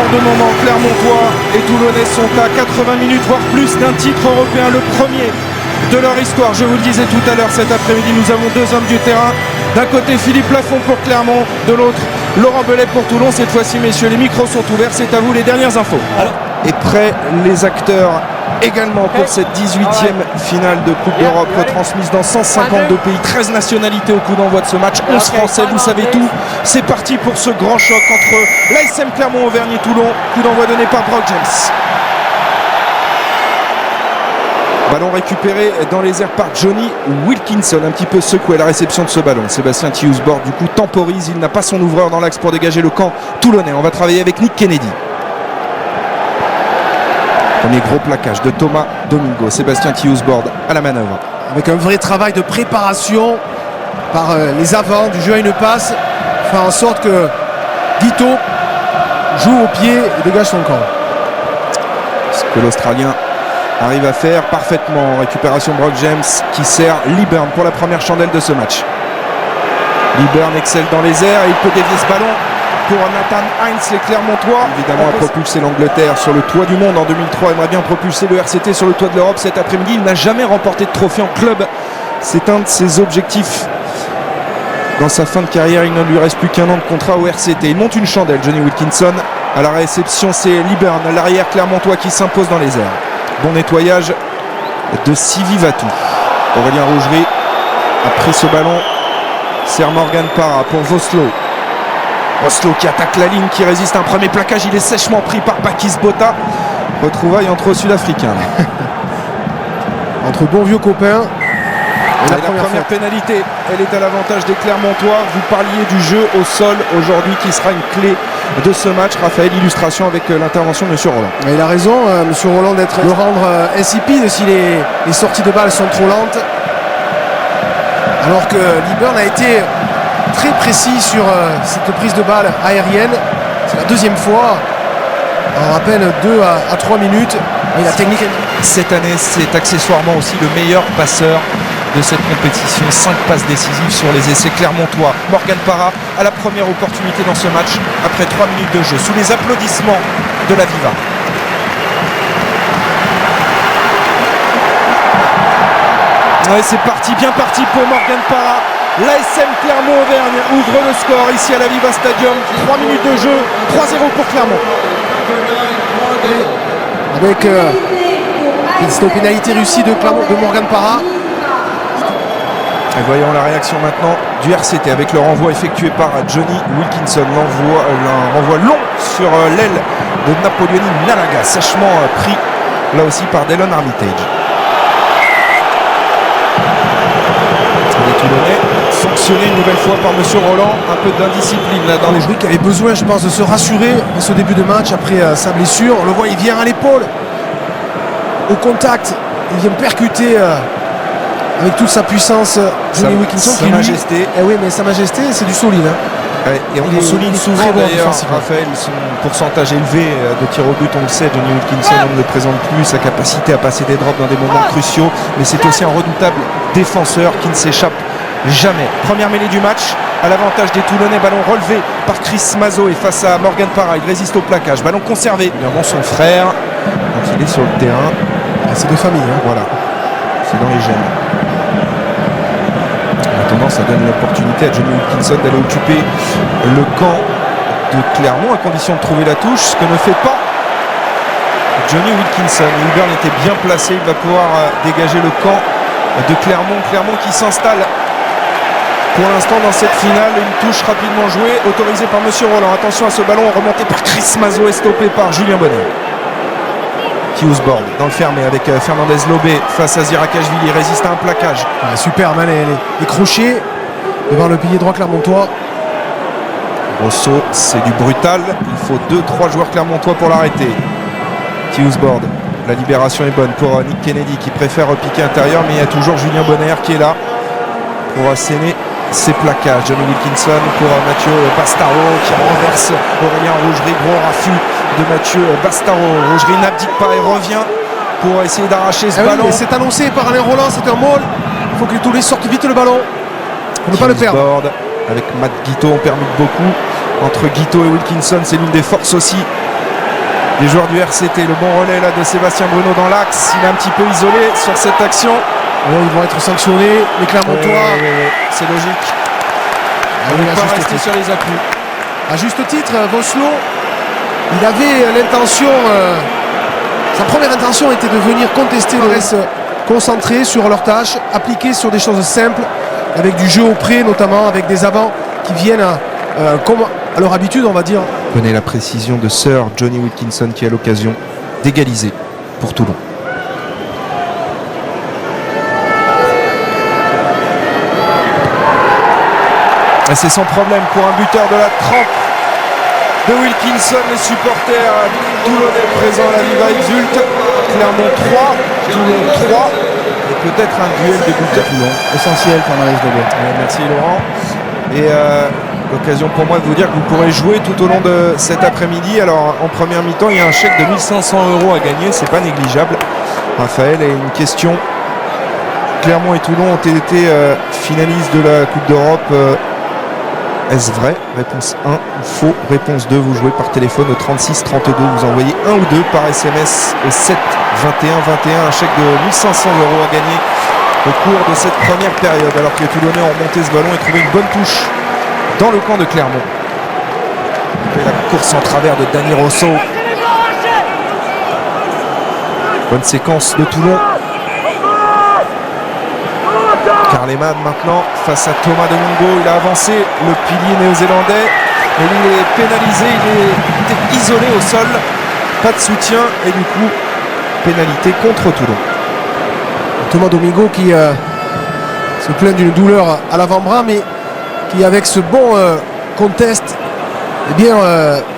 genre de moment, Clermontois et Toulonnais sont à 80 minutes, voire plus d'un titre européen, le premier de leur histoire. Je vous le disais tout à l'heure, cet après-midi, nous avons deux hommes du terrain. D'un côté, Philippe Lafont pour Clermont, de l'autre, Laurent Belay pour Toulon. Cette fois-ci, messieurs, les micros sont ouverts. C'est à vous les dernières infos. Et prêts les acteurs également pour cette 18e finale de Coupe d'Europe retransmise dans 152 pays, 13 nationalités au coup d'envoi de ce match, 11 Français, vous savez tout. C'est parti pour ce grand choc entre l'ASM Clermont-Auvergne et Toulon. Coup d'envoi donné par Brock James. Ballon récupéré dans les airs par Johnny Wilkinson, un petit peu secoué à la réception de ce ballon. Sébastien Thiusbord du coup temporise, il n'a pas son ouvreur dans l'axe pour dégager le camp toulonnais. On va travailler avec Nick Kennedy. Premier gros plaquage de Thomas Domingo. Sébastien Thiusbord à la manœuvre. Avec un vrai travail de préparation par les avants du jeu à une passe, faire en sorte que Guito joue au pied et dégage son camp. Ce que l'Australien arrive à faire parfaitement. Récupération Brock James qui sert Lee Byrne pour la première chandelle de ce match. Lee Byrne excelle dans les airs et il peut dévier ce ballon pour Nathan Heinz, les Clermontois. Évidemment, a propulsé l'Angleterre sur le toit du monde en 2003. Aimerait bien propulser le RCT sur le toit de l'Europe cet après-midi. Il n'a jamais remporté de trophée en club. C'est un de ses objectifs. Dans sa fin de carrière, il ne lui reste plus qu'un an de contrat au RCT. Il monte une chandelle, Johnny Wilkinson. À la réception, c'est Lee Byrne, à l'arrière clermontois qui s'impose dans les airs. Bon nettoyage de Sivi Vatou. Aurélien Rougerie a pris ce ballon. Sert Morgan Parra pour Voslo. Voslo qui attaque la ligne, qui résiste à un premier plaquage. Il est sèchement pris par Bakis Bota. Retrouvailles entre Sud-Africains. Entre bons vieux copains. Et la première pénalité, elle est à l'avantage des Clermontois. Vous parliez du jeu au sol aujourd'hui qui sera une clé de ce match. Raphaël, illustration avec l'intervention de M. Roland. Et il a raison, M. Roland, de le rendre insipide si les sorties de balles sont trop lentes. Alors que Lee Byrne a été très précis sur cette prise de balle aérienne. C'est la deuxième fois en à peine 2 à 3 minutes. Et la technique. Cette année, c'est accessoirement aussi le meilleur passeur de cette compétition. 5 passes décisives sur les essais clermontois. Morgan Parra a la première opportunité dans ce match après 3 minutes de jeu, sous les applaudissements de la Viva. Ouais, c'est parti, bien parti pour Morgan Parra. L'ASM Clermont-Auvergne ouvre le score ici à la Viva Stadium. 3 minutes de jeu, 3-0 pour Clermont. Avec une pénalité réussie de Morgan Parra. Et voyons la réaction maintenant du RCT avec le renvoi effectué par Johnny Wilkinson. Un renvoi long sur l'aile de Napoleoni Nalaga, sèchement pris là aussi par Delon Armitage. Les Toulonnais sanctionnés une nouvelle fois par M. Roland. Un peu d'indiscipline là dans les joueurs qui avaient besoin, je pense, de se rassurer à ce début de match après sa blessure. On le voit, il vient à l'épaule, au contact, il vient percuter avec toute sa puissance Johnny Wilkinson. Sa majesté. Eh oui, mais sa majesté, c'est du solide. Hein. Ouais, et on souligne souvent d'ailleurs, Raphaël, son pourcentage élevé de tir au but, on le sait, Johnny Wilkinson, on ne le présente plus, sa capacité à passer des drops dans des moments cruciaux, mais c'est aussi un redoutable défenseur qui ne s'échappe jamais. Première mêlée du match, à l'avantage des Toulonnais, ballon relevé par Chris Mazo et face à Morgan Parra, il résiste au plaquage, ballon conservé. Évidemment son frère, quand il est sur le terrain, c'est de famille. Hein. Voilà, c'est dans les gènes. Maintenant, ça donne l'opportunité à Johnny Wilkinson d'aller occuper le camp de Clermont à condition de trouver la touche, ce que ne fait pas Johnny Wilkinson. Byrne était bien placé, il va pouvoir dégager le camp de Clermont. Clermont qui s'installe pour l'instant dans cette finale. Une touche rapidement jouée, autorisée par M. Roland. Attention à ce ballon remonté par Chris Mazo et stoppé par Julien Bonnet. Thiusbord dans le fermé avec Fernandez Lobé face à Zirakashvili, il résiste à un plaquage. Ouais, super mal les crochets devant le pilier droit clermontois. Rosso, c'est du brutal, il faut 2-3 joueurs clermontois pour l'arrêter. Thiusbord, la libération est bonne pour Nick Kennedy qui préfère piquer intérieur, mais il y a toujours Julien Bonner qui est là pour asséner ses plaquages. Johnny Wilkinson pour Mathieu Bastaro qui renverse Aurélien Rougerie, gros raffut de Mathieu Bastaro. Rougerie n'abdique pas et revient pour essayer d'arracher ce ballon. Oui, c'est annoncé par Alain Roland, c'est un maul. Il faut que les Toulonnais sortent vite le ballon pour ne pas le perdre. Avec Matt Guito, on permute beaucoup. Entre Guito et Wilkinson, c'est l'une des forces aussi Les joueurs du RCT, le bon relais là de Sébastien Bruno dans l'axe. Il est un petit peu isolé sur cette action. Ils vont être sanctionnés. Les Clermontois, c'est logique. On ne pas rester sur les appuis. À juste titre, Vosloo, il avait l'intention, sa première intention était de venir contester le reste, concentré sur leurs tâches, appliquer sur des choses simples, avec du jeu au près notamment, avec des avants qui viennent comme à leur habitude, on va dire. On connaît la précision de Sir Johnny Wilkinson qui a l'occasion d'égaliser pour Toulon. Et c'est sans problème pour un buteur de la trempe de Wilkinson. Les supporters toulonnais présents à la Viva exultent. Clermont 3, Toulon 3. Et peut-être un duel de buteurs. Toulon, essentiel pour Maurice Debet. Merci Laurent. Et l'occasion pour moi de vous dire que vous pourrez jouer tout au long de cet après-midi. Alors en première mi-temps, il y a un chèque de 1 500 € à gagner. C'est pas négligeable. Raphaël, et une question. Clermont et Toulon ont été finalistes de la Coupe d'Europe. Est-ce vrai? Réponse 1 ou faux? Réponse 2, vous jouez par téléphone au 36 32, vous envoyez 1 ou 2 par SMS au 7 21 21, un chèque de 1 500 € à gagner au cours de cette première période, alors que les Toulonnais ont remonté ce ballon et trouvé une bonne touche dans le camp de Clermont. Et la course en travers de Dani Rosso. Bonne séquence de Toulon. Carleman maintenant face à Thomas Domingo, il a avancé, le pilier néo-zélandais, mais il est pénalisé, il était isolé au sol, pas de soutien et du coup pénalité contre Toulon. Thomas Domingo qui se plaint d'une douleur à l'avant-bras, mais qui avec ce bon contest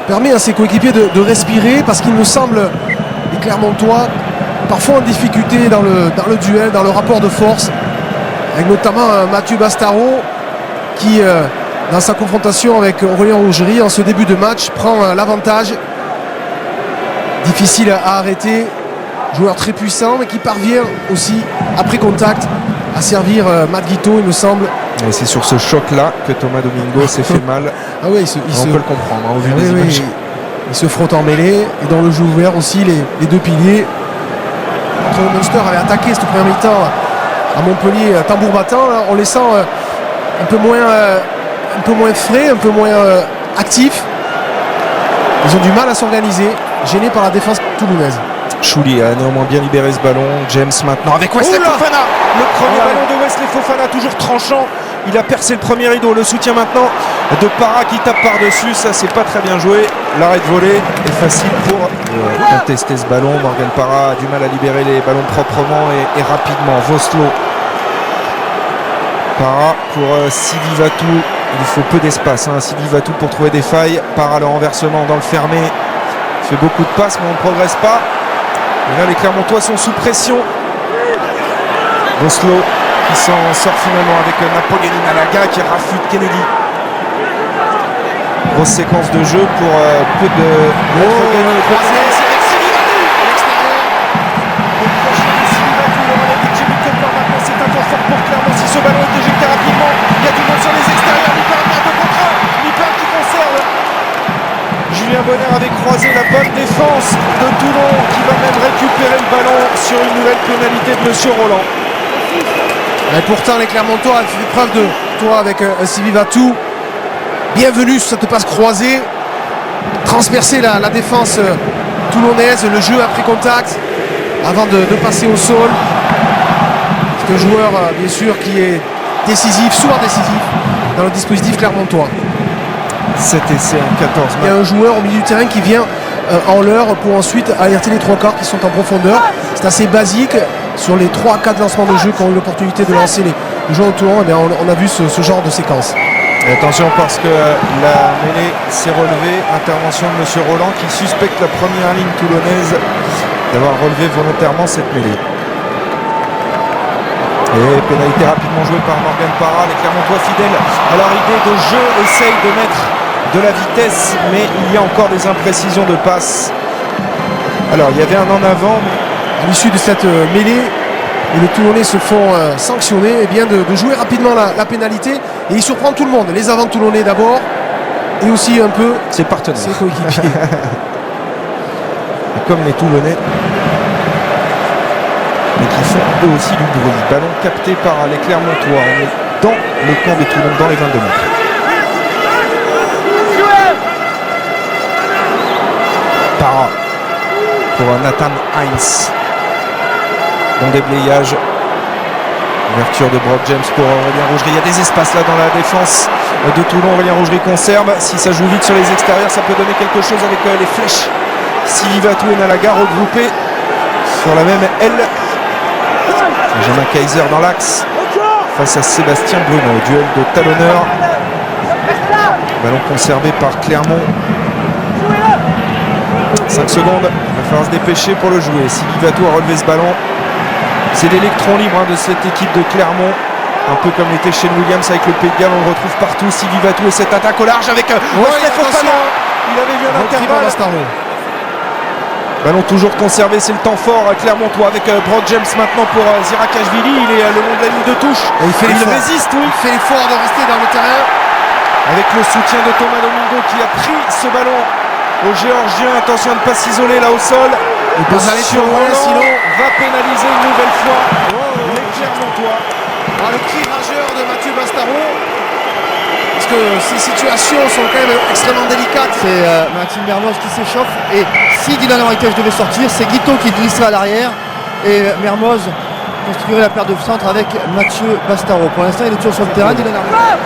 permet à ses coéquipiers de respirer, parce qu'il me semble les Clermontois parfois en difficulté dans le duel, dans le rapport de force, avec notamment Mathieu Bastaro qui dans sa confrontation avec Aurélien Rougerie en ce début de match prend l'avantage. Difficile à arrêter, joueur très puissant mais qui parvient aussi après contact à servir Matt Guito, il me semble. Et c'est sur ce choc là que Thomas Domingo s'est fait mal. Ah oui, on peut le comprendre au vu des images. Il se frotte en mêlée et dans le jeu ouvert aussi les deux piliers. Munster avait attaqué cette première mi-temps à Montpellier, tambour battant, là, on les sent un peu moins frais, un peu moins actifs. Ils ont du mal à s'organiser, gênés par la défense toulounaise. Chouli a néanmoins bien libéré ce ballon. James maintenant avec Wesley Fofana. Le premier ballon de Wesley Fofana, toujours tranchant. Il a percé le premier rideau. Le soutien maintenant de Para qui tape par-dessus. Ça, c'est pas très bien joué. L'arrêt de volée est facile pour contester ce ballon. Morgan Para a du mal à libérer les ballons proprement et rapidement. Vosloo. Para pour Sidi Vatou. Il faut peu d'espace. Sidi Vatou pour trouver des failles. Para le renversement dans le fermé. Il fait beaucoup de passes, mais on ne progresse pas. Et là, les Clermontois sont sous pression. Vosloo qui s'en sort finalement avec Napogeni Malaga qui rafute Kennedy. Grosse séquence de jeu pour peu de... C'est un temps fort pour Clermont. Si ce ballon est éjecté rapidement, il y a du monde sur les extérieurs. Lippert vient de contre 1. Lippert qui conserve. Julien Bonner avait croisé la bonne défense de Toulon qui va même récupérer le ballon sur une nouvelle pénalité de Monsieur Roland. Et pourtant les Clermontois ont fait preuve de toi avec Sidi Vatou. Bienvenue sur cette passe croisée. Transpercer la défense toulonnaise, le jeu après contact avant de passer au sol. C'est un joueur bien sûr qui est décisif, souvent décisif dans le dispositif clermontois. 7 essais en 14 matchs. Il y a un joueur au milieu du terrain qui vient en l'heure pour ensuite alerter les trois quarts qui sont en profondeur. C'est assez basique. Sur les 3 à 4 lancements de jeu qui ont eu l'opportunité de lancer les joueurs au tournoi, on a vu ce genre de séquence. Et attention parce que la mêlée s'est relevée. Intervention de M. Roland qui suspecte la première ligne toulonnaise d'avoir relevé volontairement cette mêlée. Et pénalité rapidement jouée par Morgan Para. Les Clermontois fidèles à leur idée de jeu essayent de mettre de la vitesse, mais il y a encore des imprécisions de passe. Alors il y avait un en avant. À l'issue de cette mêlée, et les Toulonnais se font sanctionner, et bien de jouer rapidement la pénalité. Et il surprend tout le monde, les avants toulonnais d'abord, et aussi un peu ses partenaires, ses coéquipiers. et comme les Toulonnais, mais qui font eux aussi du bruit. Ballon capté par les Clermontois. On est dans le camp de Toulon, dans les 22 mètres. Para pour Nathan Heinz. Bon déblayage. Ouverture de Brock James pour Aurélien Rougerie. Il y a des espaces là dans la défense de Toulon. Aurélien Rougerie conserve. Si ça joue vite sur les extérieurs, ça peut donner quelque chose avec les flèches. Sylvie Vatou et Nalaga regroupés sur la même aile. Benjamin Kaiser dans l'axe face à Sébastien Bruno. Duel de talonneur. Ballon conservé par Clermont. 5 secondes. Il va falloir se dépêcher pour le jouer. Sylvie Vatou a relevé ce ballon. C'est l'électron libre de cette équipe de Clermont. Un peu comme l'était Shane Williams avec le Pays de Galles. On le retrouve partout. Sylvie Vatou et cette attaque au large avec Wesley Fofana. Il avait vu un intervalle. Ballon toujours conservé, c'est le temps fort Clermontois avec Brock James maintenant pour Zirakashvili. Il est le long de la ligne de touche. Et il résiste, oui. Il fait l'effort de rester dans le terrain. Avec le soutien de Thomas Domingo qui a pris ce ballon au Géorgien. Attention à ne pas s'isoler là au sol. Il peut aller sur loin, sinon va pénaliser une nouvelle fois les Clermontois. Le cri rageur de Mathieu Bastaro. Parce que ces situations sont quand même extrêmement délicates. C'est Maxime Mermoz qui s'échauffe. Et si Dylan Heritage devait sortir, c'est Guito qui glisserait à l'arrière. Et Mermoz constituerait la paire de centre avec Mathieu Bastaro. Pour l'instant, il est toujours sur le terrain. Dylan Heritage.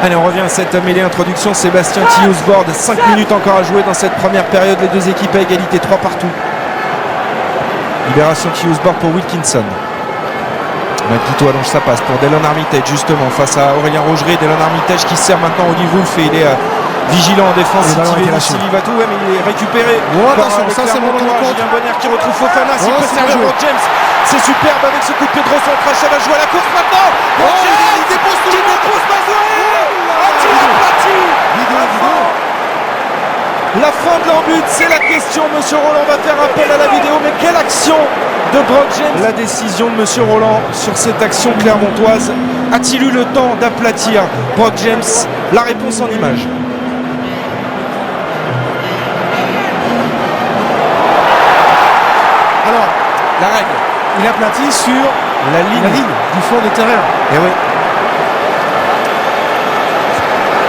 Allez, on revient à cette mêlée introduction. Sébastien Tillous-Bord, 5 minutes encore à jouer dans cette première période. Les deux équipes à égalité, 3 partout. Libération Tillous-Bord pour Wilkinson. Guito allonge sa passe pour Delon Armitage justement face à Aurélien Rougerie. Delon Armitage qui sert maintenant Oli Wolf et il est vigilant en défense. Sylvie Vatou, mais il est récupéré. Attention, ça c'est mon Julien Bonner qui retrouve Fofana. S'il peut servir Brock James, c'est superbe avec ce coup de pied de recentrage. Ça va jouer à la course maintenant. Brock James, il dépose tout le monde. La fin de leur but, c'est la question. Monsieur Roland va faire appel à la vidéo, mais quelle action de Brock James. La décision de Monsieur Roland sur cette action clermontoise. A-t-il eu le temps d'aplatir Brock James? La réponse en image. Alors, La règle. il aplatit sur La ligne du fond de terrain. Et oui.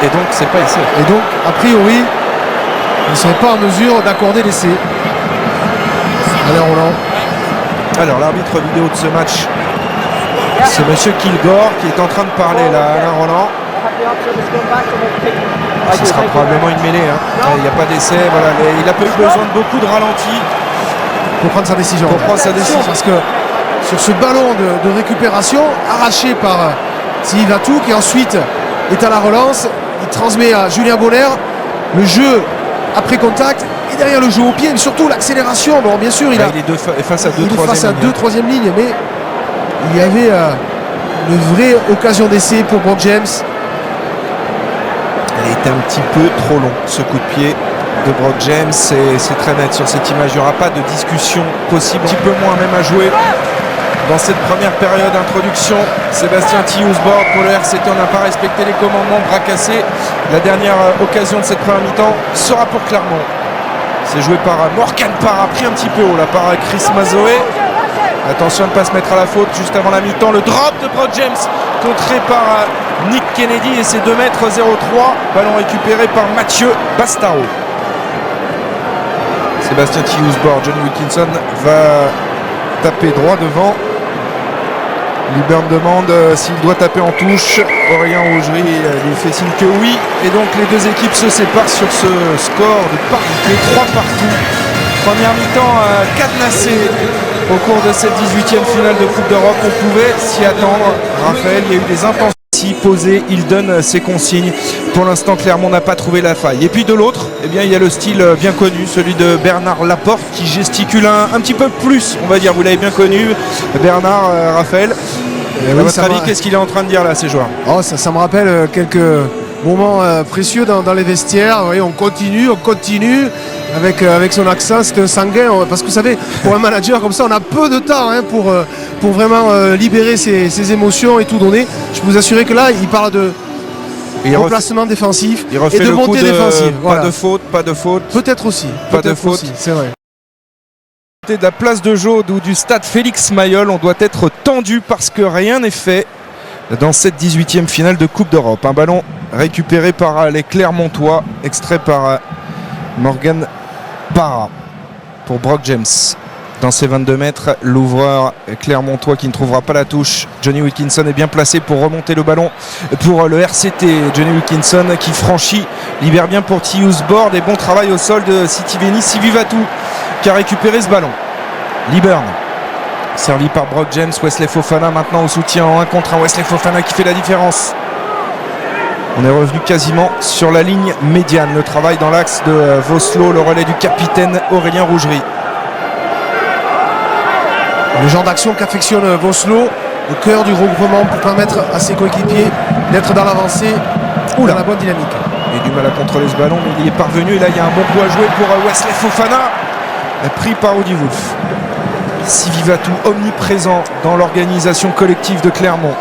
Et donc, c'est pas essai. Et donc, a priori, il ne serait pas en mesure d'accorder l'essai. Allez, Roland. Alors, l'arbitre vidéo de ce match, c'est Monsieur Kilgore qui est en train de parler là, Alain Roland. Ce sera probablement une mêlée. Il n'y a pas d'essai. Voilà, il n'a pas eu besoin de beaucoup de ralentis Pour prendre sa décision. Parce que sur ce ballon de récupération arraché par Sylvie Vatou, qui ensuite est à la relance, il transmet à Julien Bonner le jeu après contact et derrière le jeu au pied, mais surtout l'accélération. Bon, bien sûr, il est face à deux troisième lignes, mais il y avait une vraie occasion d'essai pour Brock James. Elle était un petit peu trop long, ce coup de pied de Brock James. C'est très net sur cette image. Il n'y aura pas de discussion possible. Un petit peu moins même à jouer dans cette première période d'introduction. Sébastien Tillous-Bord pour le RCT. On n'a pas respecté les commandements, bras cassés. La dernière occasion de cette première mi-temps sera pour Clermont. C'est joué par Morgan Parra, pris un petit peu haut là par Chris Mazoé. Attention à ne pas se mettre à la faute juste avant la mi-temps. Le drop de Brock James contré par Nick Kennedy et c'est 2 mètres 03. Ballon récupéré par Mathieu Bastaro. Sébastien Tillous-Bord, John Wilkinson va taper droit devant. Liburn demande s'il doit taper en touche. Aurélien Rougerie lui fait signe que oui. Et donc les deux équipes se séparent sur ce score de parité, 3 partout. Première mi-temps cadenassée au cours de cette 18e finale de Coupe d'Europe. On pouvait s'y attendre. Raphaël, il y a eu des intentions posées. Il donne ses consignes. Pour l'instant, Clermont n'a pas trouvé la faille. Et puis de l'autre, eh bien, il y a le style bien connu, celui de Bernard Laporte, qui gesticule un petit peu plus, on va dire. Vous l'avez bien connu, Bernard, Raphaël. À votre avis, qu'est-ce qu'il est en train de dire là, ces joueurs? Ça me rappelle quelques moments précieux dans les vestiaires. Vous voyez, on continue avec son accent. C'est un sanguin, parce que vous savez, pour un manager comme ça, on a peu de temps pour vraiment libérer ses émotions et tout donner. Je peux vous assurer que là, il parle de remplacement défensif et de montée défensive. Pas de faute. Peut-être aussi. Pas de faute. C'est vrai. De la place de Jaude ou du stade Félix Mayol, on doit être tendu parce que rien n'est fait dans cette 18e finale de Coupe d'Europe. Un ballon récupéré par les Clermontois, extrait par Morgan Parra pour Brock James. Dans ses 22 mètres, l'ouvreur clermontois qui ne trouvera pas la touche. Johnny Wilkinson est bien placé pour remonter le ballon pour le RCT. Johnny Wilkinson qui franchit, libère bien pour Tius Board et bon travail au sol de Sitiveni Sivivatou qui a récupéré ce ballon. Liburn servi par Brock James. Wesley Fofana maintenant au soutien en 1 contre 1. Wesley Fofana qui fait la différence. On est revenu quasiment sur la ligne médiane. Le travail dans l'axe de Voslo, le relais du capitaine Aurélien Rougerie. Le genre d'action qu'affectionne Voslo, au cœur du regroupement pour permettre à ses coéquipiers d'être dans l'avancée ou dans la bonne dynamique. Il a du mal à contrôler ce ballon, mais il y est parvenu. Et là, il y a un bon coup à jouer pour Wesley Fofana, pris par Audi Wolf. Sivivatou omniprésent dans l'organisation collective de Clermont.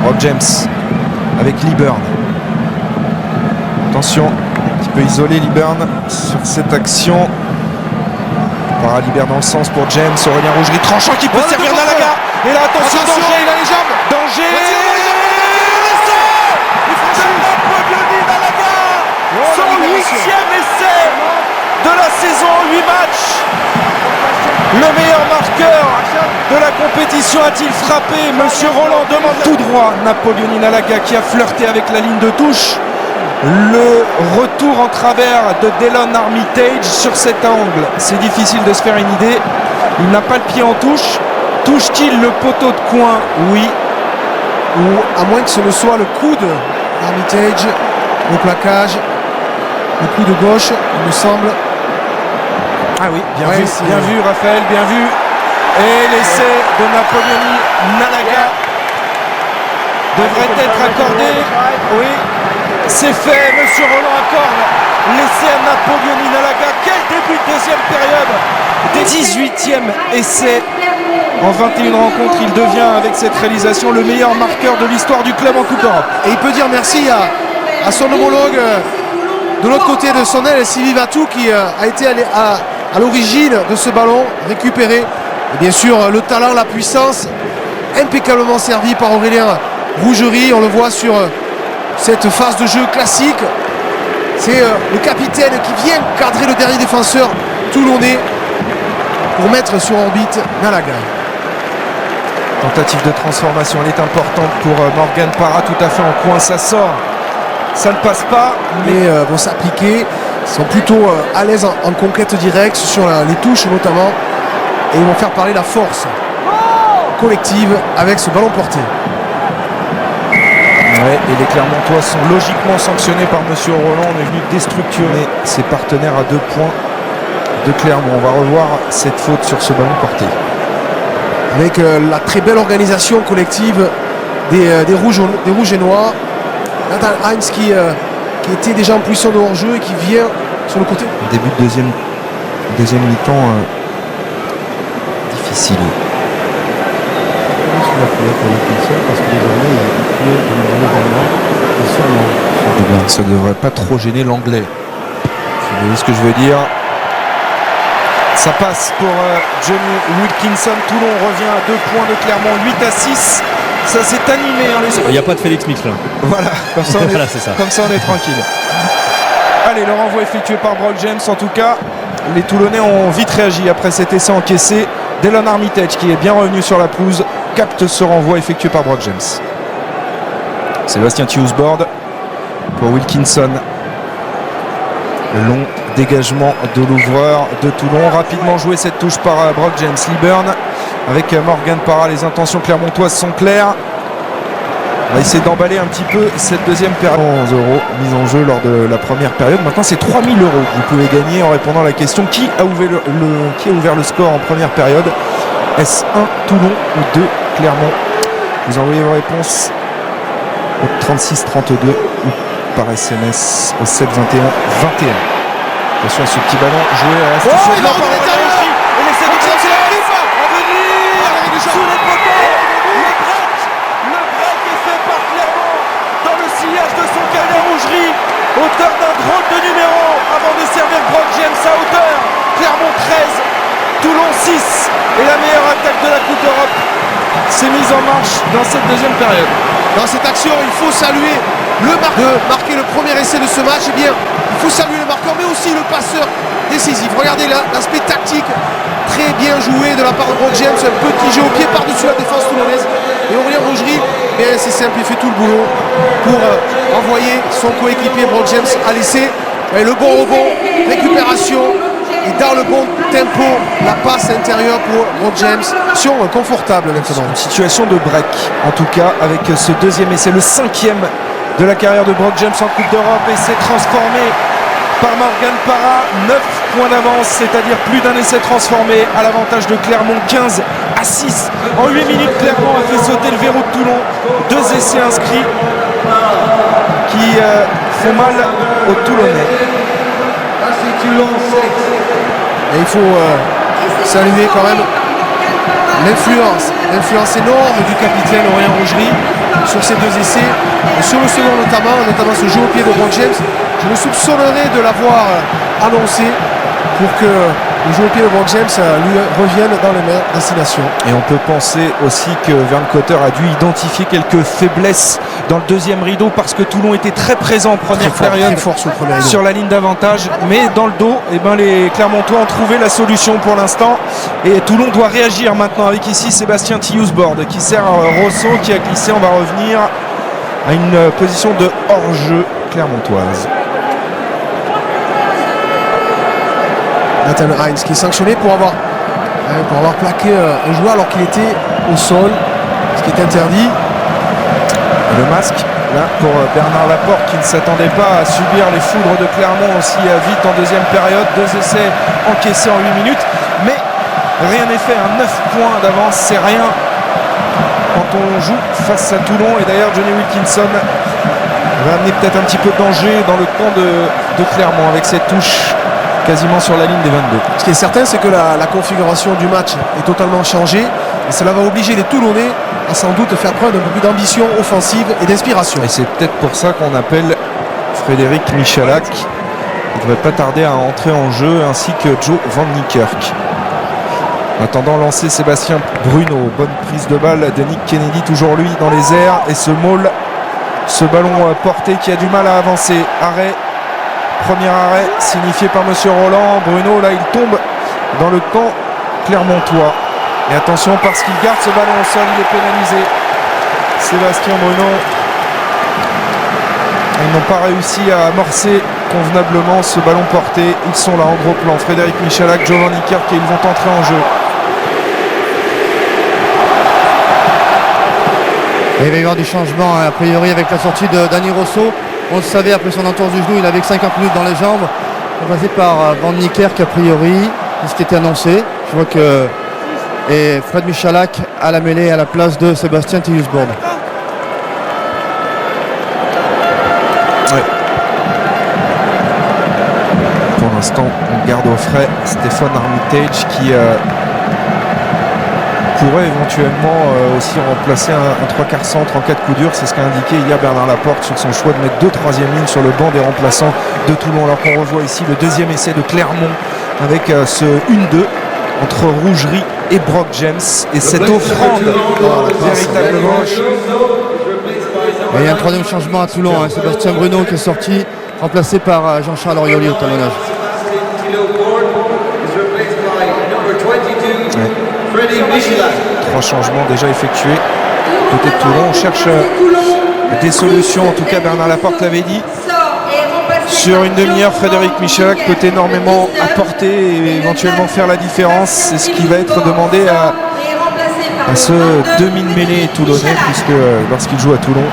Rob James avec Liburn. Attention, un petit peu isolé Liburn sur cette action. Par Liburn dans le sens pour James. Aurélien Rougerie tranchant qui peut servir Nalaga. Et là, attention, danger, il a les jambes. Danger. Son 8e essai de la saison en 8 matchs. Le meilleur marqueur de la compétition a-t-il frappé? Monsieur Roland demande tout droit. Napoleoni Nalaga qui a flirté avec la ligne de touche. Le retour en travers de Delon Armitage sur cet angle. C'est difficile de se faire une idée. Il n'a pas le pied en touche. Touche-t-il le poteau de coin? Oui. Ou à moins que ce ne soit le coude d'Armitage, le plaquage, le coup de gauche, il me semble. Ah oui, bien vu Raphaël, bien vu. Et l'essai de Napoleoni Nalaga devrait être accordé. Oui, c'est fait, monsieur Roland accorde l'essai à Napoleoni Nalaga. Quel début de deuxième période! 18e essai en 21 rencontres. Il devient avec cette réalisation le meilleur marqueur de l'histoire du club en Coupe d'Europe. Et il peut dire merci à son homologue de l'autre côté de son aile, Sivivatou, qui a été à l'origine de ce ballon récupéré. Et bien sûr, le talent, la puissance, impeccablement servi par Aurélien Rougerie. On le voit sur cette phase de jeu classique. C'est le capitaine qui vient cadrer le dernier défenseur toulonnais pour mettre sur orbite Nalaga. Tentative de transformation, elle est importante pour Morgan Parra, tout à fait en coin, ça sort. Ça ne passe pas. Mais vont s'appliquer. Ils sont plutôt à l'aise en conquête directe sur les touches notamment. Et ils vont faire parler la force collective avec ce ballon porté. Ouais, et les Clermontois sont logiquement sanctionnés par monsieur Roland. On est venu déstructurer ses partenaires à 2 points de Clermont. On va revoir cette faute sur ce ballon porté. Avec la très belle organisation collective des rouges et noirs. Nathan Heinz qui était déjà en position de hors-jeu et qui vient sur le côté. Début de deuxième mi-temps difficile. Ça devrait pas trop gêner l'anglais. Vous voyez ce que je veux dire? Ça passe pour Johnny Wilkinson. Toulon revient à 2 points de Clermont, 8-6. Ça s'est animé. Il n'y a pas de Félix Mix là. Voilà, comme ça on est, Voilà, c'est ça. comme ça on est tranquille. Allez, le renvoi effectué par Brock James. En tout cas, les Toulonnais ont vite réagi après cet essai encaissé. Delon Armitage, qui est bien revenu sur la pelouse, capte ce renvoi effectué par Brock James. Sébastien Tiusbord pour Wilkinson. Le long dégagement de l'ouvreur de Toulon. Rapidement joué cette touche par Brock James. Liburn avec Morgan Parra. Les intentions clermontoises sont claires. On va essayer d'emballer un petit peu cette deuxième période. 11 € mise en jeu lors de la première période. Maintenant, c'est 3 000 € que vous pouvez gagner en répondant à la question qui a ouvert le score en première période. Est-ce 1 Toulon ou 2 Clermont? Vous envoyez vos réponses au 36 32 ou par SMS au 7 21 21. Attention à ce petit ballon joué à l'institution. Il va remonter l'intérieur. Et l'essai de James à venir sous les poteaux. Le break est fait par Clermont dans le sillage de son carrière Rougerie, auteur d'un drôle de numéro avant de servir Brock James à hauteur. Clermont 13, Toulon 6 et la meilleure attaque de la Coupe d'Europe s'est mise en marche dans cette deuxième période. Dans cette action, il faut saluer le marqueur, marquer le premier essai de ce match. Eh bien, il faut saluer le marqueur, mais aussi le passeur décisif. Regardez là, l'aspect tactique très bien joué de la part de Brock James, un petit jeu au pied par-dessus la défense toulonnaise. Et Aurélien Rougerie, c'est simple, il fait tout le boulot pour envoyer son coéquipier Brock James à l'essai. Et le bon rebond, récupération. Et dans le bon tempo, la passe intérieure pour Brock James. Situation confortable maintenant. Une situation de break, en tout cas, avec ce deuxième essai, le 5e de la carrière de Brock James en Coupe d'Europe. Et c'est transformé par Morgan Parra. 9 points d'avance, c'est-à-dire plus d'un essai transformé à l'avantage de Clermont. 15-6. En 8 minutes, Clermont a fait sauter le verrou de Toulon. 2 essais inscrits qui font mal aux Toulonnais. Et il faut saluer quand même l'influence énorme du capitaine Aurélien Rougerie sur ces 2 essais. Et sur le second notamment ce jeu au pied de Brock James, je me soupçonnerais de l'avoir annoncé pour que le jeu au pied de Brock James lui revienne dans les mains Destination. Et on peut penser aussi que Vern Cotter a dû identifier quelques faiblesses dans le deuxième rideau parce que Toulon était très présent en première période sur la ligne d'avantage, mais dans le dos, les Clermontois ont trouvé la solution pour l'instant et Toulon doit réagir maintenant avec ici Sébastien Tilliousbord qui sert Rosso qui a glissé. On va revenir à une position de hors-jeu clermontoise. Nathan Heinz qui est sanctionné pour avoir plaqué un joueur alors qu'il était au sol, ce qui est interdit. Et le masque là pour Bernard Laporte qui ne s'attendait pas à subir les foudres de Clermont aussi vite en deuxième période. 2 essais encaissés en 8 minutes, mais rien n'est fait. 9 points d'avance, c'est rien quand on joue face à Toulon. Et d'ailleurs Johnny Wilkinson va amener peut-être un petit peu de danger dans le camp de Clermont avec cette touche quasiment sur la ligne des 22. Ce qui est certain, c'est que la configuration du match est totalement changée et cela va obliger les Toulonnais à sans doute faire preuve d'un peu plus d'ambition offensive et d'inspiration. Et c'est peut-être pour ça qu'on appelle Frédéric Michalak. Il ne devrait pas tarder à entrer en jeu, ainsi que Joe Van Niekerk. En attendant, lancer Sébastien Bruno. Bonne prise de balle de Nick Kennedy, toujours lui dans les airs. Et ce ballon porté qui a du mal à avancer. Arrêt. Premier arrêt signifié par Monsieur Roland. Bruno, là, il tombe dans le camp clermontois. Et attention, parce qu'il garde ce ballon au sol, il est pénalisé. Sébastien Bruno. Ils n'ont pas réussi à amorcer convenablement ce ballon porté. Ils sont là en gros plan. Frédéric Michalak, Giovanni Kirk, et ils vont entrer en jeu. Et il va y avoir du changement a priori avec la sortie de Dani Rosso. On le savait, après son entorse du genou, il avait que 50 minutes dans les jambes. Remplacé par Van Niekerk a priori, c'est ce qui était annoncé. Je vois que et Fred Michalak à la mêlée à la place de Sébastien Tilliousbord. Ouais. Pour l'instant, on garde au frais Stéphane Armitage qui pourrait éventuellement aussi remplacer un 3/4 centre en cas de coup dur. C'est ce qu'a indiqué hier Bernard Laporte sur son choix de mettre 2 troisième lignes sur le banc des remplaçants de Toulon. Alors qu'on revoit ici le deuxième essai de Clermont avec ce 1-2 entre Rougerie et Brock James. Et cette offrande véritablement. Et il y a un troisième changement à Toulon, Sébastien Bruno qui est sorti, remplacé par Jean-Charles Orioli au talonnage. Ouais. 3 changements déjà effectués côté de Toulon. On cherche des solutions, en tout cas Bernard Laporte l'avait dit. Sur une demi-heure, Frédéric Michalak peut énormément apporter et éventuellement faire la différence. C'est ce qui va être demandé à ce demi-mêlée toulonnais, puisque lorsqu'il joue à Toulon,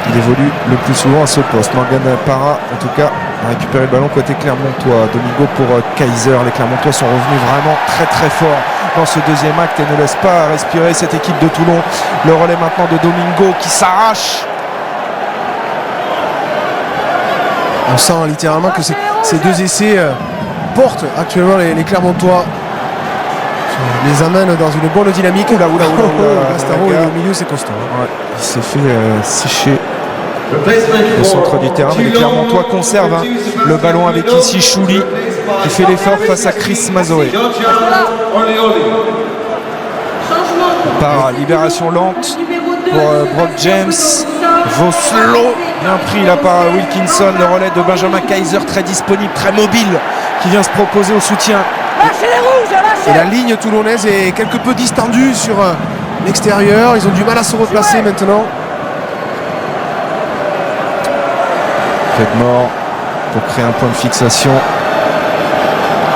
il évolue le plus souvent à ce poste. Morgan Parra, en tout cas, a récupéré le ballon côté Clermontois. Domingo pour Kaiser. Les Clermontois sont revenus vraiment très très fort dans ce deuxième acte et ne laissent pas respirer cette équipe de Toulon. Le relais maintenant de Domingo qui s'arrache. On sent littéralement que ces 2 essais portent actuellement les Clermontois. Les amène dans une bonne dynamique. Bastaro au milieu, c'est costaud. Ouais, il s'est fait sécher au centre du terrain. Mais les Clermontois conservent le ballon avec ici Chouli qui fait l'effort face à Chris Mazoé. Par libération lente pour Brock James. Voslo, bien pris là par Wilkinson, le relais de Benjamin Kaiser, très disponible, très mobile, qui vient se proposer au soutien. Et la ligne toulonnaise est quelque peu distendue sur l'extérieur. Ils ont du mal à se replacer maintenant. Près de mort pour créer un point de fixation.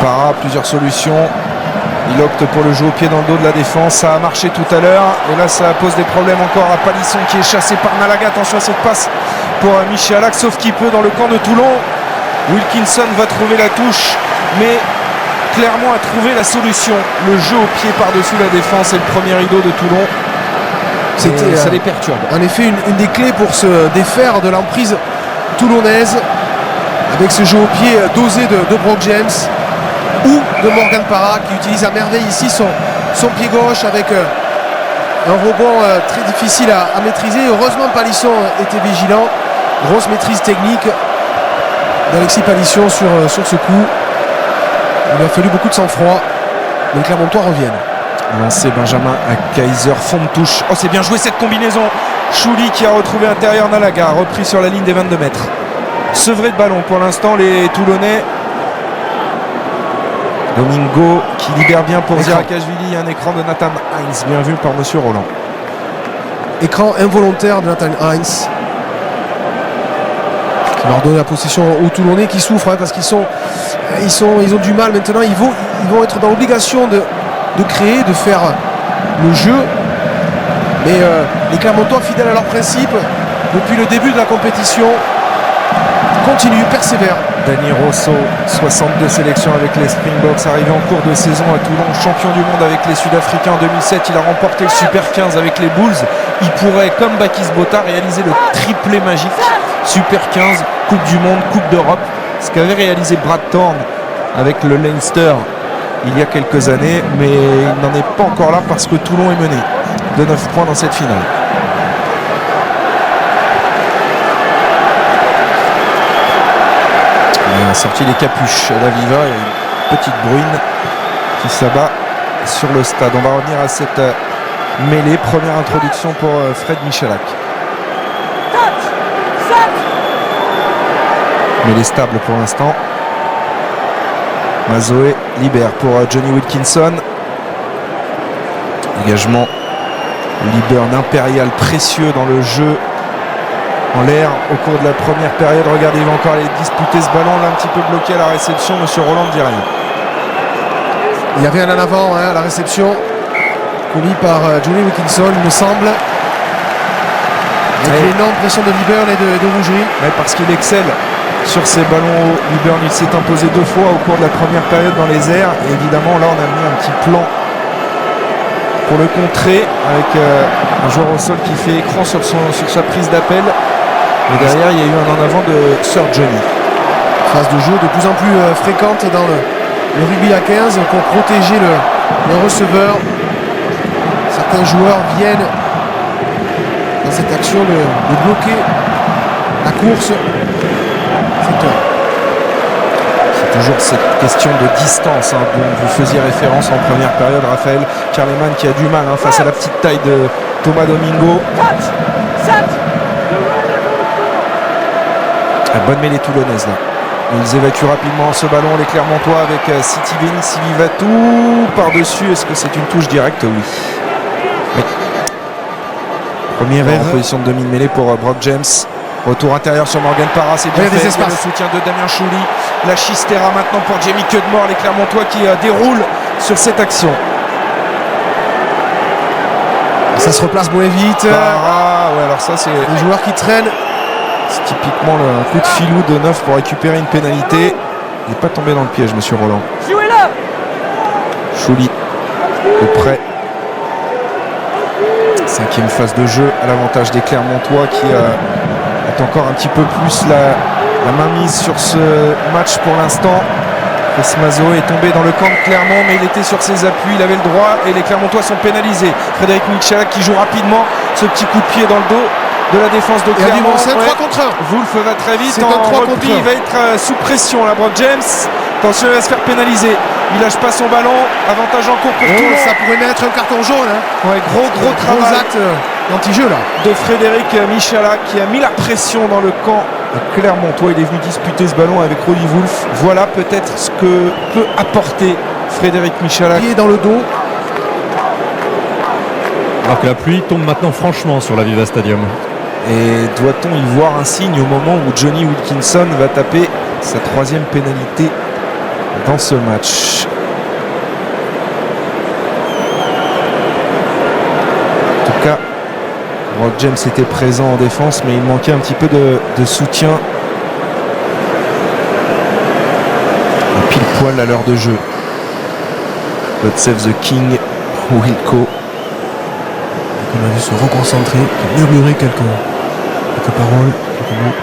Para, plusieurs solutions. Il opte pour le jeu au pied dans le dos de la défense. Ça a marché tout à l'heure. Et là, ça pose des problèmes encore à Palisson qui est chassé par Malaga. Attention à cette passe pour Michalak, sauf qu'il peut dans le camp de Toulon. Wilkinson va trouver la touche, mais Clermont a trouvé la solution. Le jeu au pied par-dessus la défense est le premier rideau de Toulon. Ça les perturbe. En effet, une des clés pour se défaire de l'emprise toulonnaise, avec ce jeu au pied dosé de Brock James ou de Morgan Para, qui utilise à merveille ici son pied gauche avec un rebond très difficile à maîtriser. Heureusement, Palisson était vigilant. Grosse maîtrise technique d'Alexis Palisson sur ce coup. Il lui a fallu beaucoup de sang-froid. Les Clermontois reviennent. Lancé Benjamin à Kaiser, fond de touche. Oh, c'est bien joué cette combinaison. Chouli qui a retrouvé intérieur Nalaga, repris sur la ligne des 22 mètres. Sevré de ballon pour l'instant les Toulonnais. Domingo qui libère bien pour Zirakashvili. Il y a un écran de Nathan Heinz, bien vu par Monsieur Roland. Écran involontaire de Nathan Heinz, qui leur donne la possession aux Toulonnais qui souffrent parce qu'ils ont du mal maintenant. Ils vont être dans l'obligation de créer, de faire le jeu. Mais les Clermontois, fidèles à leurs principes depuis le début de la compétition, continuent, persévèrent. Dani Rosso, 62 sélections avec les Springboks, arrivé en cours de saison à Toulon, champion du monde avec les Sud-Africains en 2007. Il a remporté le Super 15 avec les Bulls. Il pourrait, comme Bakis Bota, réaliser le triplé magique. Super 15, Coupe du Monde, Coupe d'Europe. Ce qu'avait réalisé Brad Thorne avec le Leinster il y a quelques années. Mais il n'en est pas encore là parce que Toulon est mené de 9 points dans cette finale. Il a sorti les capuches à la Viva et une petite bruine qui s'abat sur le stade. On va revenir à cette mêlée. Première introduction pour Fred Michalak. Mêlée stable pour l'instant. Mazoé libère pour Johnny Wilkinson. Dégagement Liburn impérial précieux dans le jeu en l'air au cours de la première période. Regardez, il va encore aller disputer ce ballon là, un petit peu bloqué à la réception. Monsieur Roland ne dit rien. Il y avait un en avant à la réception commis par Johnny Wilkinson, il me semble, avec l'énorme pression de Liburn et de Rougerie. Parce qu'il excelle sur ces ballons. Liburn, il s'est imposé 2 fois au cours de la première période dans les airs. Et évidemment là on a mis un petit plan pour le contrer avec un joueur au sol qui fait écran sur sa prise d'appel. Et derrière, il y a eu un en avant de Sir Johnny. Phase de jeu de plus en plus fréquente dans le rugby à 15 pour protéger le receveur. Certains joueurs viennent dans cette action de bloquer la course. C'est toujours cette question de distance dont vous faisiez référence en première période, Raphaël Karleman, qui a du mal face à la petite taille de Thomas Domingo. Bonne mêlée toulonnaise là. Ils évacuent rapidement ce ballon, les Clermontois, avec Sitivin, Sivivatou par-dessus. Est-ce que c'est une touche directe? Oui. Premier erreur en position de demi-mêlée pour Brock James. Retour intérieur sur Morgan Para, c'est bien fait. Il y a le soutien de Damien Chouli. La Chistera maintenant pour Jamie Cudmore, les Clermontois qui déroulent sur cette action. Ça se replace moins vite. Alors ça c'est les joueurs qui traînent. C'est typiquement un coup de filou de 9 pour récupérer une pénalité. Il n'est pas tombé dans le piège, monsieur Roland. Chouli auprès. 5e phase de jeu à l'avantage des Clermontois qui ont encore un petit peu plus la mainmise sur ce match pour l'instant. Chris Mazoé est tombé dans le camp de Clermont, mais il était sur ses appuis, il avait le droit et les Clermontois sont pénalisés. Frédéric Michalak qui joue rapidement ce petit coup de pied dans le dos de la défense de Clermont. C'est un 3 contre 1. Wolf va très vite. C'est un 3 contre 1. Il va être sous pression là, Brock James. Attention, il va se faire pénaliser. Il lâche pas son ballon. Avantage en cours pour Toulon. Ça pourrait mettre un carton jaune. Hein. Ouais, gros Gros travail acte d'anti-jeu là. de Frédéric Michalak qui a mis la pression dans le camp clermontois. Il est venu disputer ce ballon avec Rodi Wolf. Voilà peut-être ce que peut apporter Frédéric Michalak. Pied dans le dos. Alors que la pluie tombe maintenant franchement sur la Viva Stadium. Et doit-on y voir un signe au moment où Johnny Wilkinson va taper sa 3e pénalité dans ce match? En tout cas, Brock James était présent en défense, mais il manquait un petit peu de soutien. Et pile poil à l'heure de jeu. God Save the King, Wilco. On a vu se reconcentrer, murmurer quelques paroles, quelques mots.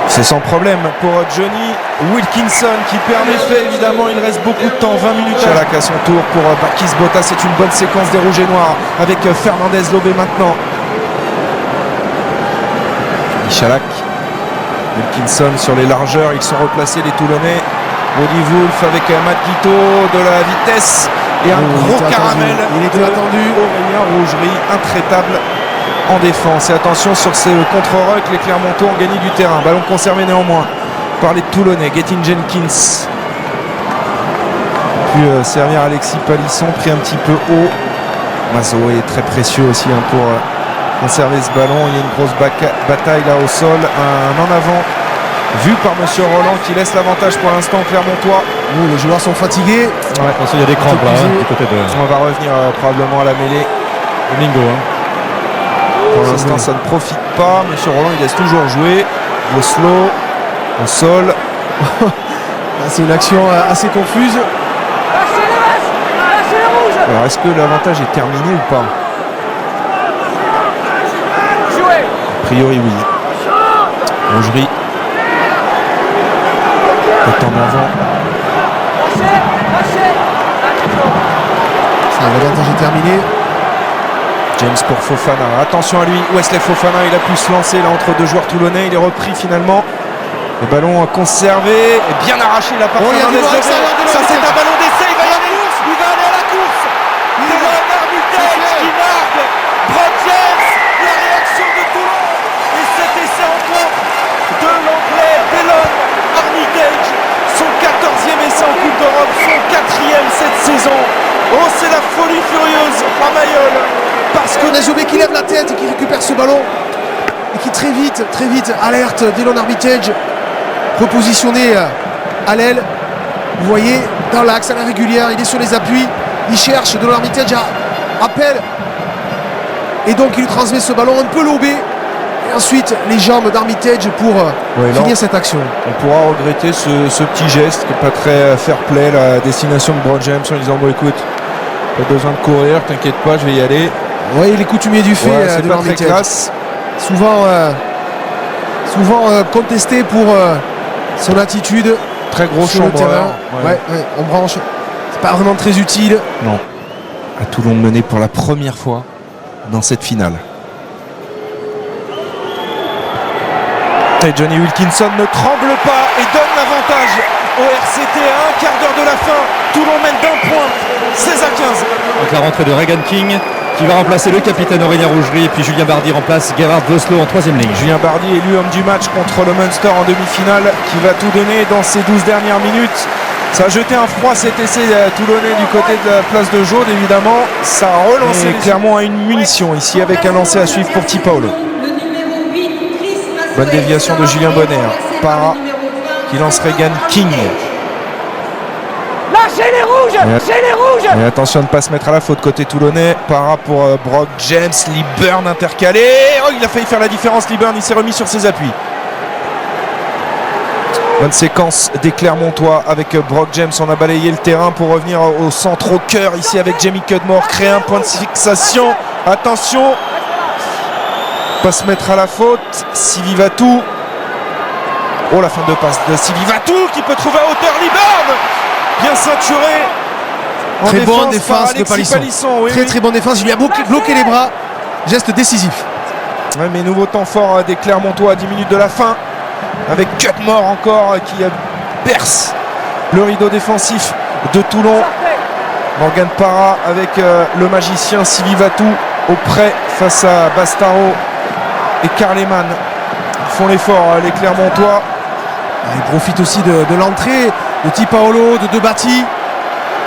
C'est sans problème pour Johnny Wilkinson qui perd l'effet. Évidemment, il reste beaucoup de temps, 20 minutes à son tour pour Bakis Bottas. C'est une bonne séquence des Rouges et Noirs avec Fernandez Lobé maintenant. Michalak, Wilkinson sur les largeurs, ils sont replacés les Toulonnais. Rodi Wolf avec Matt Guito, de la vitesse et un gros caramel. Il était attendu. Aurélien Rougerie, intraitable en défense. Et attention sur ce contre-ruck, les Clermontois ont gagné du terrain. Ballon conservé néanmoins par les Toulonnais. Gettin Jenkins. Puis servir Alexis Palisson, pris un petit peu haut. Mazo est très précieux aussi pour conserver ce ballon. Il y a une grosse bataille là au sol. Un en avant vu par Monsieur Roland qui laisse l'avantage pour l'instant Clermontois. Les joueurs sont fatigués. Ouais. Attention, il y a des crampes là, du côté de On va revenir probablement à la mêlée. Domingo. Pour l'instant, ça ne profite pas. Monsieur Roland, il laisse toujours jouer. Oslo, au sol. C'est une action assez confuse. Alors, est-ce que l'avantage est terminé ou pas? A priori, oui. Rougerie est en avant. L'avantage est terminé. James pour Fofana. Attention à lui. Wesley Fofana, il a pu se lancer là entre deux joueurs toulonnais. Il est repris finalement. Le ballon conservé et bien arraché la part Fernandez. Ça, c'est un ballon d'essai. Il va y aller. Il va aller à la course. Dylan Armitage qui marque. Brock James. La réaction de Toulon. Et cet essai en compte de l'anglais Dylan Armitage. Son 14e essai en Coupe d'Europe. Son 4e cette saison. Oh, c'est la folie furieuse à Mayol. Parce qu'on a Jobé qui lève la tête et qui récupère ce ballon. Et qui très vite alerte Dylan Armitage. Repositionné à l'aile. Vous voyez, dans l'axe, à la régulière, il est sur les appuis. Il cherche, Dylan Armitage appelle. Et donc il lui transmet ce ballon un peu lobé. Et ensuite, les jambes d'Armitage pour finir cette action. On pourra regretter ce petit geste qui n'est pas très fair play, la destination de Brock James en disant bon écoute, pas besoin de courir, t'inquiète pas, je vais y aller. Oui, il est coutumier du fait c'est de pas très classe. Souvent contesté pour son attitude. Très gros sur le chambreur. terrain. Ouais, on branche. C'est pas vraiment très utile. Non. À Toulon mené pour la première fois dans cette finale. Et Johnny Wilkinson ne tremble pas et donne l'avantage au RCT à un quart d'heure de la fin. Toulon mène d'un point, 16 à 15. Donc la rentrée de Regan King qui va remplacer le capitaine Aurélien Rougerie et puis Julien Bardy remplace Gerhard Voslo en 3e ligne. Julien Bardy élu homme du match contre le Munster en demi-finale qui va tout donner dans ces 12 dernières minutes. Ça a jeté un froid cet essai toulonnais du côté de la place de Jaune évidemment. Ça a relancé Clermont à une munition ici avec un lancer à suivre pour Tipaolo. Bonne déviation de Julien Bonner. Para qui lance Regan King. Lâchez les rouges! Lâchez les rouges! Et attention de ne pas se mettre à la faute côté toulonnais. Para pour Brock James. Liburn intercalé. Oh, il a failli faire la différence. Liburn, il s'est remis sur ses appuis. Bonne séquence des Clermontois avec Brock James. On a balayé le terrain pour revenir au centre, au cœur ici avec Jamie Cudmore. Créer un point de fixation. Attention. Pas se mettre à la faute. Sylvie Vatou. Oh, la fin de passe de Sylvie Vatou qui peut trouver à hauteur Liburn. Bien ceinturé. Très bonne défense de Palisson. Oui, très bonne défense. Il lui a bloqué les bras. Geste décisif. Ouais, mais nouveau temps fort des Clermontois à 10 minutes de la fin. Avec Cutmore encore qui perce le rideau défensif de Toulon. Morgan Parra avec le magicien Sylvie Vatou auprès face à Bastaro et Carleman. Ils font l'effort, les Clermontois. Ils profitent aussi de l'entrée de Ti Paolo, de Bati,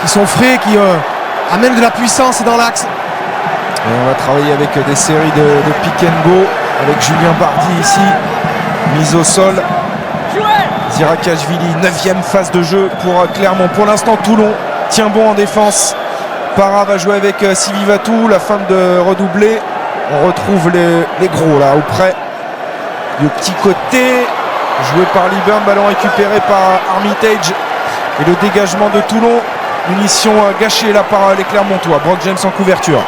qui sont frais, qui amènent de la puissance dans l'axe. Et on va travailler avec des séries de pick and go avec Julien Bardi ici, mise au sol. Zirakashvili, 9e phase de jeu pour Clermont. Pour l'instant, Toulon tient bon en défense. Parra va jouer avec Sylvie Vatou, la fin de redoubler. On retrouve les gros là auprès du petit côté, joué par Liburn, ballon récupéré par Armitage. Et le dégagement de Toulon, munition gâchée là par les Clermontois. Brock James en couverture.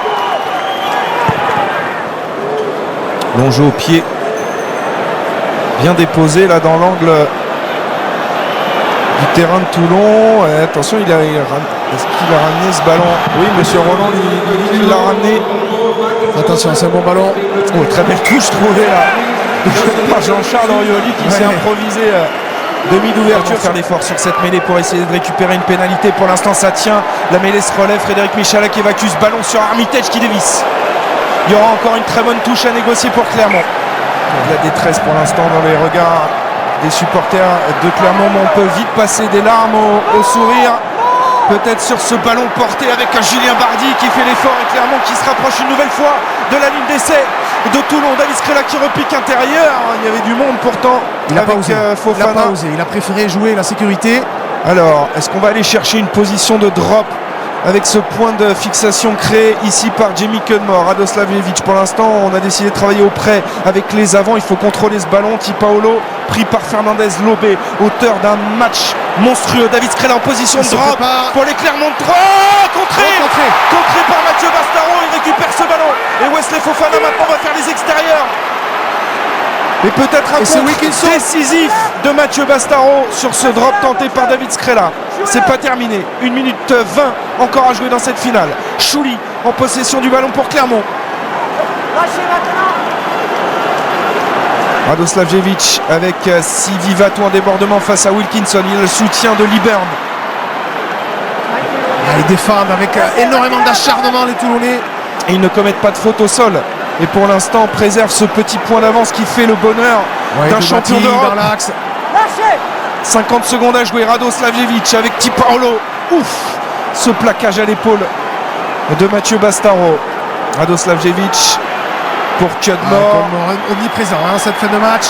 Long jeu au pied, bien déposé là dans l'angle du terrain de Toulon. Et attention, est-ce qu'il a ramené ce ballon? Oui, monsieur Roland, il l'a ramené. Attention, c'est un bon ballon. Oh, très belle touche trouvée là par Jean-Charles Orioli qui s'est improvisé demi d'ouverture. Faire l'effort sur cette mêlée pour essayer de récupérer une pénalité. Pour l'instant, ça tient. La mêlée se relève. Frédéric Michalak évacue ce ballon sur Armitage qui dévisse. Il y aura encore une très bonne touche à négocier pour Clermont. Il y a détresse pour l'instant dans les regards des supporters de Clermont, mais on peut vite passer des larmes au sourire. Peut-être sur ce ballon porté avec un Julien Bardi qui fait l'effort et Clermont qui se rapproche une nouvelle fois de la ligne d'essai de Toulon. David Scrella qui repique intérieur. Il y avait du monde pourtant. Il n'a pas osé. Fofana. Il n'a pas osé. Il a préféré jouer la sécurité. Alors, est-ce qu'on va aller chercher une position de drop avec ce point de fixation créé ici par Jamie Cudmore, Radoslavjevic? Pour l'instant, on a décidé de travailler auprès avec les avants. Il faut contrôler ce ballon. Ti Paolo pris par Fernandez Lobé, auteur d'un match monstrueux. David Scrella en position de drop pour les Clermont. Contré par Mathieu Bastaro. Il récupère ce ballon. Et Wesley Fofana maintenant va faire les extérieurs. Et peut-être un contre décisif de Mathieu Bastaro sur ce drop tenté par David Scrella. C'est pas terminé. 1 minute 20 encore à jouer dans cette finale. Chouli en possession du ballon pour Clermont. Radoslavjevic avec Sylvie Vatou en débordement face à Wilkinson. Il a le soutien de Liburn. Ils défendent avec énormément d'acharnement les Toulonnais. Et ils ne commettent pas de faute au sol. Et pour l'instant, on préserve ce petit point d'avance qui fait le bonheur d'un champion d'Europe. 50 secondes à jouer. Radoslavjevic avec Ti Paolo. Ouf, ce plaquage à l'épaule de Mathieu Bastaro. Radoslavjevic pour Cudmore. Omniprésent cette fin de match.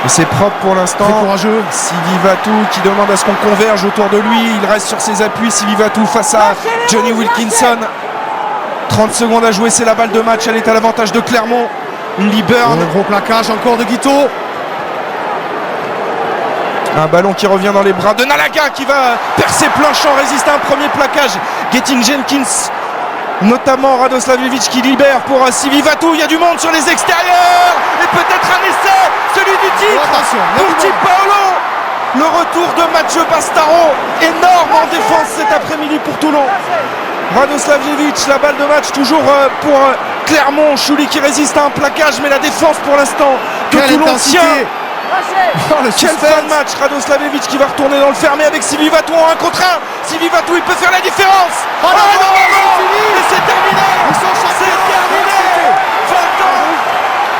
Et c'est propre pour l'instant. Très courageux. Sylvie Vatou qui demande à ce qu'on converge autour de lui. Il reste sur ses appuis. Sylvie Vatou face à Johnny Wilkinson. 30 secondes à jouer, c'est la balle de match. Elle est à l'avantage de Clermont. Liburn. Un gros plaquage encore de Guito. Un ballon qui revient dans les bras de Nalaga qui va percer plein champ, résister à un premier plaquage. Getting Jenkins, notamment Radoslavjevic qui libère pour Sylvie Vatou. Il y a du monde sur les extérieurs. Et peut-être un essai, celui du titre pour Ti Paolo. Le retour de Mathieu Bastaro, énorme en défense cet après-midi pour Toulon. Radoslavjevic, la balle de match toujours pour Clermont. Chouli qui résiste à un plaquage, mais la défense pour l'instant de Toulon tient. Quel fin de match. Radoslavjevic qui va retourner dans le fermé avec Sylvie Vatou en 1 contre 1. Sylvie Vatou, il peut faire la différence. Et c'est terminé. C'est terminé. 20 ans.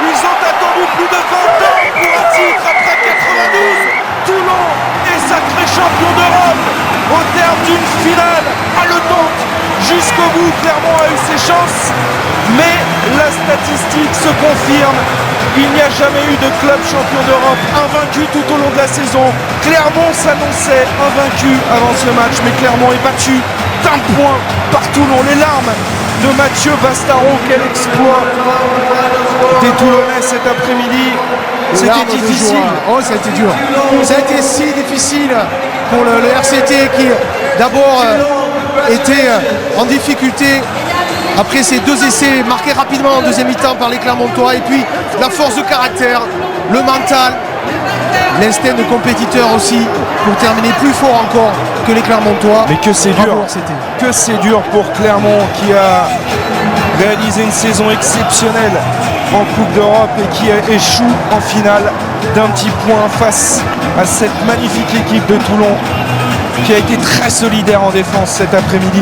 Ils ont attendu plus de 20 ans pour un titre après 92. Toulon est sacré champion d'Europe au terme d'une finale haletante. Jusqu'au bout, Clermont a eu ses chances, mais la statistique se confirme. Il n'y a jamais eu de club champion d'Europe invaincu tout au long de la saison. Clermont s'annonçait invaincu avant ce match, mais Clermont est battu d'un point par Toulon. Les larmes de Mathieu Bastaro, quel exploit des Toulonnais cet après-midi. C'était difficile. Oh, ça a été dur. Ça a été si difficile pour le RCT qui d'abord était en difficulté après ces 2 essais marqués rapidement en deuxième mi-temps par les Clermontois, et puis la force de caractère, le mental, l'instinct de compétiteur aussi pour terminer plus fort encore que les Clermontois. Mais que c'est dur, que c'est dur pour Clermont qui a réalisé une saison exceptionnelle en Coupe d'Europe et qui échoue en finale d'un petit point face à cette magnifique équipe de Toulon. qui a été très solidaire en défense cet après-midi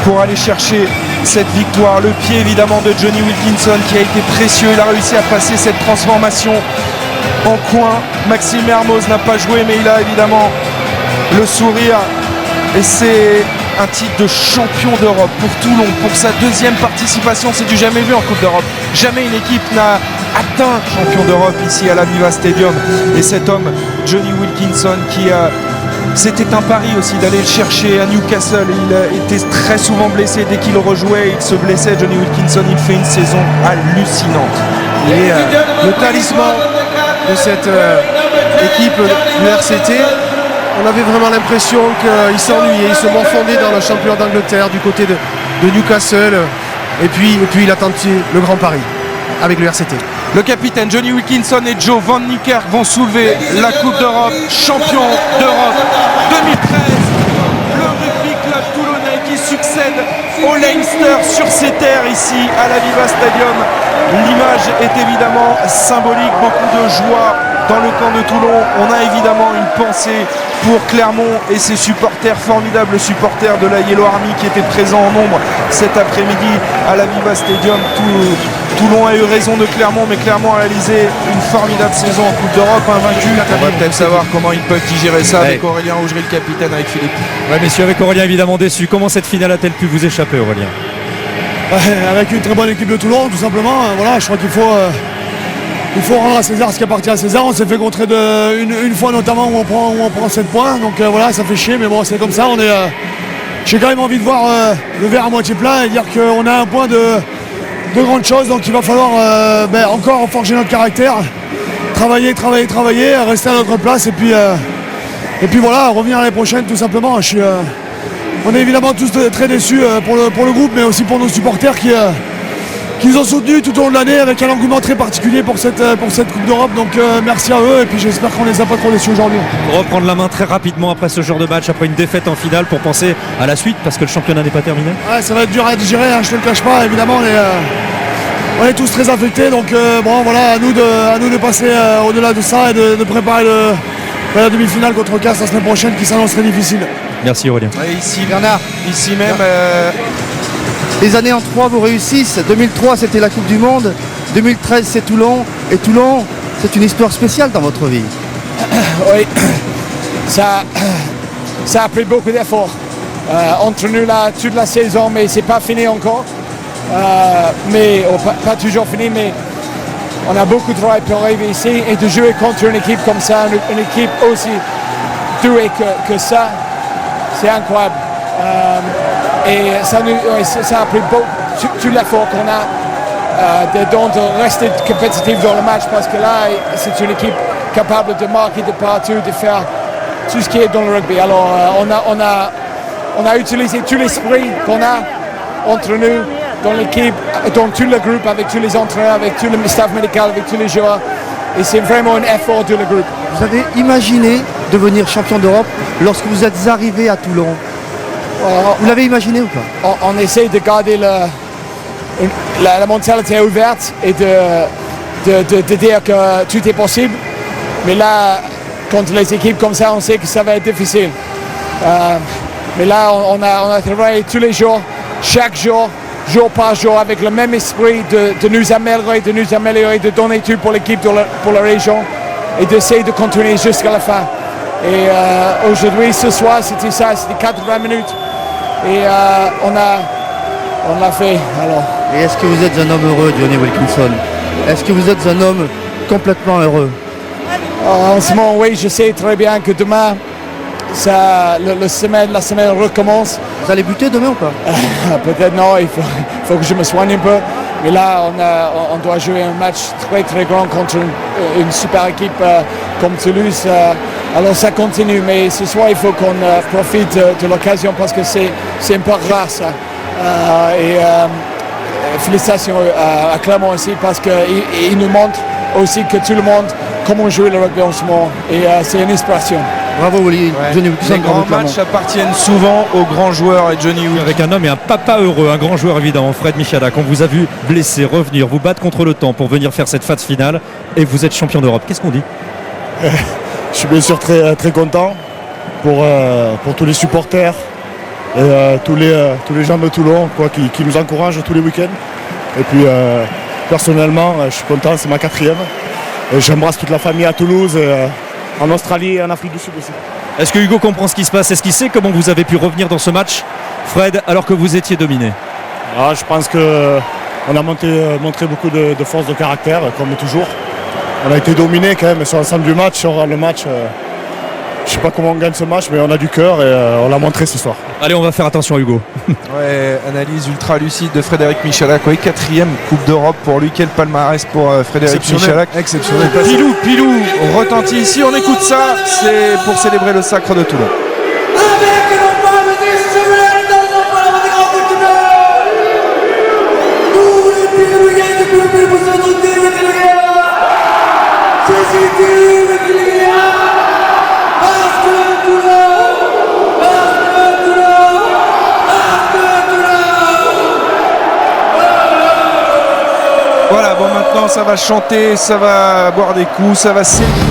pour aller chercher cette victoire. Le pied évidemment de Johnny Wilkinson qui a été précieux. Il a réussi à passer cette transformation en coin. Maxime Mermoz n'a pas joué, mais il a évidemment le sourire. Et c'est un titre de champion d'Europe pour Toulon, pour sa deuxième participation. C'est du jamais vu en Coupe d'Europe. Jamais une équipe n'a atteint champion d'Europe ici à l'Aviva Stadium. Et cet homme, Johnny Wilkinson, c'était un pari aussi d'aller le chercher à Newcastle. Il était très souvent blessé. Dès qu'il rejouait, il se blessait. Johnny Wilkinson, il fait une saison hallucinante. Et le talisman de cette équipe du RCT, on avait vraiment l'impression qu'il s'ennuyait, il se morfondait dans le championnat d'Angleterre du côté de Newcastle. Et puis il a tenté le grand pari avec le RCT. Le capitaine Johnny Wilkinson et Joe Van Niekerk vont soulever la Coupe d'Europe, champion d'Europe 2013. Le rugby club toulonnais qui succède au Leinster sur ses terres ici à l'Aviva Stadium. L'image est évidemment symbolique, beaucoup de joie dans le camp de Toulon. On a évidemment une pensée pour Clermont et ses supporters, formidables supporters de la Yellow Army qui étaient présents en nombre cet après-midi à l'Aviva Stadium. Toulon a eu raison de Clermont, mais Clermont a réalisé une formidable saison en Coupe d'Europe, invaincu. On va peut-être savoir comment ils peuvent digérer ça avec Aurélien Rougerie, le capitaine, avec Philippe. Ouais, messieurs, avec Aurélien évidemment déçu. Comment cette finale a-t-elle pu vous échapper, Aurélien? Avec une très bonne équipe de Toulon, tout simplement. Voilà, je crois qu'il faut rendre à César ce qui appartient à César. On s'est fait contrer une fois notamment où on prend 7 points. Donc voilà, ça fait chier, mais bon, c'est comme ça. J'ai quand même envie de voir le verre à moitié plein et dire qu'on a un point de grandes choses. Donc il va falloir encore forger notre caractère, travailler, rester à notre place et puis voilà, revenir l'année prochaine tout simplement. On est évidemment tous très déçus pour le groupe, mais aussi pour nos supporters qui nous ont soutenus tout au long de l'année avec un engouement très particulier pour cette Coupe d'Europe. Donc merci à eux et puis j'espère qu'on les a pas trop déçus aujourd'hui. Pour reprendre la main très rapidement après ce genre de match, après une défaite en finale, pour penser à la suite parce que le championnat n'est pas terminé. Ouais, ça va être dur à digérer, je ne te le cache pas. Évidemment, on est tous très affectés. Donc bon, voilà, à nous de passer au-delà de ça et de préparer la demi-finale contre Castres la semaine prochaine qui s'annonce très difficile. Merci Aurélien. Ouais, ici, Bernard, ici même. les années en 3 vous réussissent. 2003 c'était la Coupe du Monde, 2013 c'est Toulon. Et Toulon, c'est une histoire spéciale dans votre vie. Oui, ça a pris beaucoup d'efforts entre nous là toute la saison, mais c'est pas fini encore. Pas toujours fini, mais on a beaucoup de travail pour arriver ici et de jouer contre une équipe comme ça, une équipe aussi douée que ça. C'est incroyable. Et ça a pris tout l'effort qu'on a de rester compétitif dans le match parce que là, c'est une équipe capable de marquer de partout, de faire tout ce qui est dans le rugby. Alors, on a utilisé tout l'esprit qu'on a entre nous, dans l'équipe, dans tout le groupe, avec tous les entraîneurs, avec tout le staff médical, avec tous les joueurs. Et c'est vraiment un effort de le groupe. Vous avez imaginé devenir champion d'Europe lorsque vous êtes arrivé à Toulon? Vous l'avez imaginé ou pas? On essaie de garder la mentalité ouverte et de dire que tout est possible. Mais là, contre les équipes comme ça, on sait que ça va être difficile. Mais là, on a travaillé tous les jours, chaque jour, jour par jour, avec le même esprit de nous améliorer, de donner tout pour l'équipe, pour la région et d'essayer de continuer jusqu'à la fin. Et aujourd'hui, ce soir, c'était 80 minutes. Et on l'a fait. Alors. Et est-ce que vous êtes un homme heureux, Johnny Wilkinson? Est-ce que vous êtes un homme complètement heureux? En ce moment, oui, je sais très bien que demain, la semaine recommence. Vous allez buter demain ou pas? Peut-être non, il faut que je me soigne un peu. Mais là, on doit jouer un match très très grand contre une super équipe comme Toulouse. Alors ça continue, mais ce soir, il faut qu'on profite de l'occasion parce que c'est un peu rare ça. Félicitations à Clermont aussi parce qu'il nous montre aussi que tout le monde comment jouer le rugby en ce moment. Et c'est une inspiration. Bravo Johnny Wilkinson. Les grands matchs appartiennent souvent aux grands joueurs et Johnny Wilkinson. Avec un homme et un papa heureux, un grand joueur évidemment, Fred Michalak. On vous a vu blessé, revenir, vous battre contre le temps pour venir faire cette phase finale et vous êtes champion d'Europe. Qu'est-ce qu'on dit? Je suis bien sûr très, très content. pour tous les supporters et tous les gens de Toulon quoi, qui nous encouragent tous les week-ends. Et puis personnellement, je suis content, c'est ma 4e. Et j'embrasse toute la famille à Toulouse, et, en Australie et en Afrique du Sud aussi. Est-ce que Hugo comprend ce qui se passe? Est-ce qu'il sait comment vous avez pu revenir dans ce match, Fred, alors que vous étiez dominé? Je pense qu'on a montré beaucoup de force de caractère, comme toujours. On a été dominé quand même sur l'ensemble du match. Sur le match, je ne sais pas comment on gagne ce match, mais on a du cœur et on l'a montré ce soir. Allez, on va faire attention à Hugo. Ouais, analyse ultra lucide de Frédéric Michalak. Oui, 4e Coupe d'Europe pour lui. Quel palmarès pour Frédéric Michalak. Exceptionnel. Pilou retentit ici. On écoute ça. C'est pour célébrer le sacre de Toulon. Voilà, bon maintenant ça va chanter, ça va boire des coups, ça va célébrer.